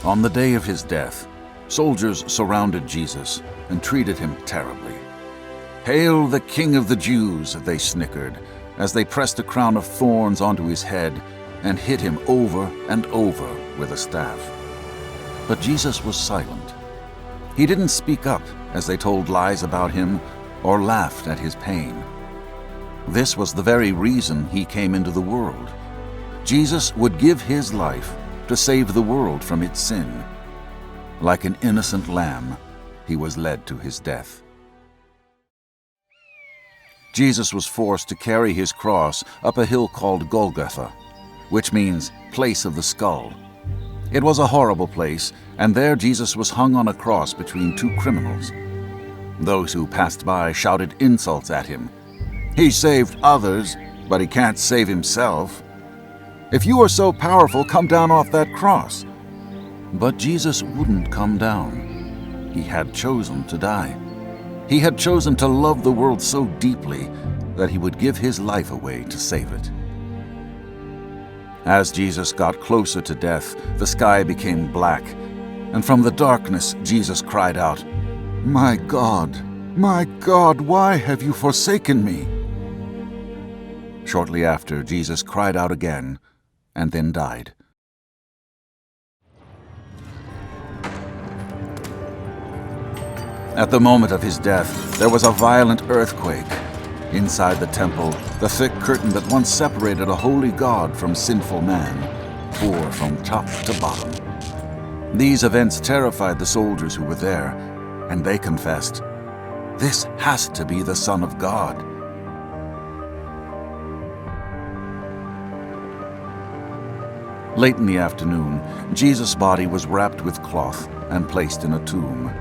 On the day of his death, soldiers surrounded Jesus and treated him terribly. "Hail the King of the Jews," they snickered, as they pressed a crown of thorns onto his head and hit him over and over with a staff. But Jesus was silent. He didn't speak up as they told lies about him or laughed at his pain. This was the very reason he came into the world. Jesus would give his life to save the world from its sin. Like an innocent lamb, he was led to his death. Jesus was forced to carry his cross up a hill called Golgotha, which means place of the skull. It was a horrible place, and there Jesus was hung on a cross between two criminals. Those who passed by shouted insults at him. "He saved others, but he can't save himself. If you are so powerful, come down off that cross." But Jesus wouldn't come down. He had chosen to die. He had chosen to love the world so deeply that he would give his life away to save it. As Jesus got closer to death, the sky became black, and from the darkness Jesus cried out, my God, why have you forsaken me?" Shortly after, Jesus cried out again and then died. At the moment of his death, there was a violent earthquake. Inside the temple, the thick curtain that once separated a holy God from sinful man tore from top to bottom. These events terrified the soldiers who were there, and they confessed, "This has to be the Son of God." Late in the afternoon, Jesus' body was wrapped with cloth and placed in a tomb.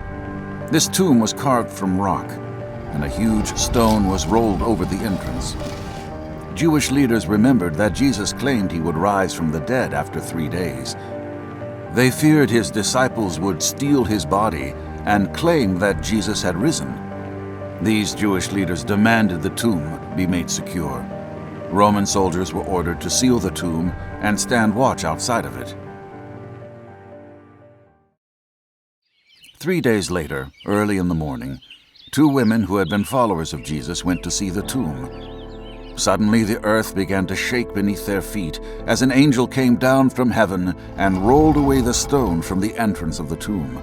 This tomb was carved from rock, and a huge stone was rolled over the entrance. Jewish leaders remembered that Jesus claimed he would rise from the dead after 3 days. They feared his disciples would steal his body and claim that Jesus had risen. These Jewish leaders demanded the tomb be made secure. Roman soldiers were ordered to seal the tomb and stand watch outside of it. 3 days later, early in the morning, 2 women who had been followers of Jesus went to see the tomb. Suddenly the earth began to shake beneath their feet as an angel came down from heaven and rolled away the stone from the entrance of the tomb.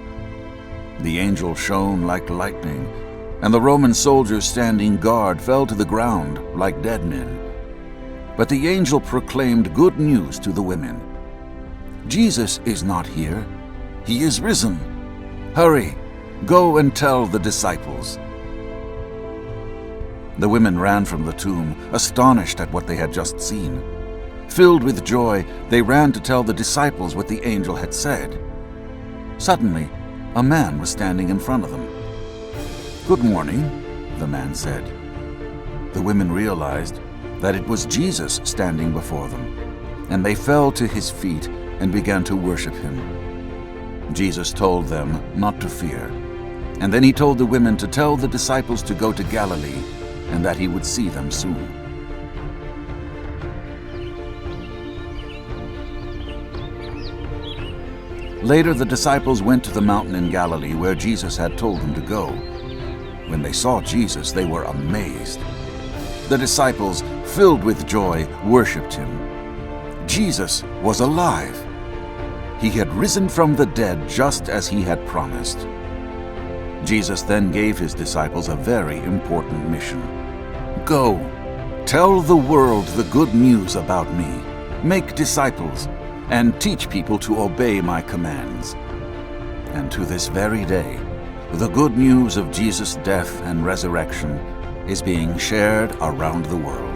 The angel shone like lightning, and the Roman soldiers standing guard fell to the ground like dead men. But the angel proclaimed good news to the women. "Jesus is not here. He is risen. Hurry, go and tell the disciples." The women ran from the tomb, astonished at what they had just seen. Filled with joy, they ran to tell the disciples what the angel had said. Suddenly, a man was standing in front of them. "Good morning," the man said. The women realized that it was Jesus standing before them, and they fell to his feet and began to worship him. Jesus told them not to fear, and then he told the women to tell the disciples to go to Galilee and that he would see them soon. Later, the disciples went to the mountain in Galilee where Jesus had told them to go. When they saw Jesus, they were amazed. The disciples, filled with joy, worshipped him. Jesus was alive. He had risen from the dead just as he had promised. Jesus then gave his disciples a very important mission. "Go, tell the world the good news about me, make disciples, and teach people to obey my commands." And to this very day, the good news of Jesus' death and resurrection is being shared around the world.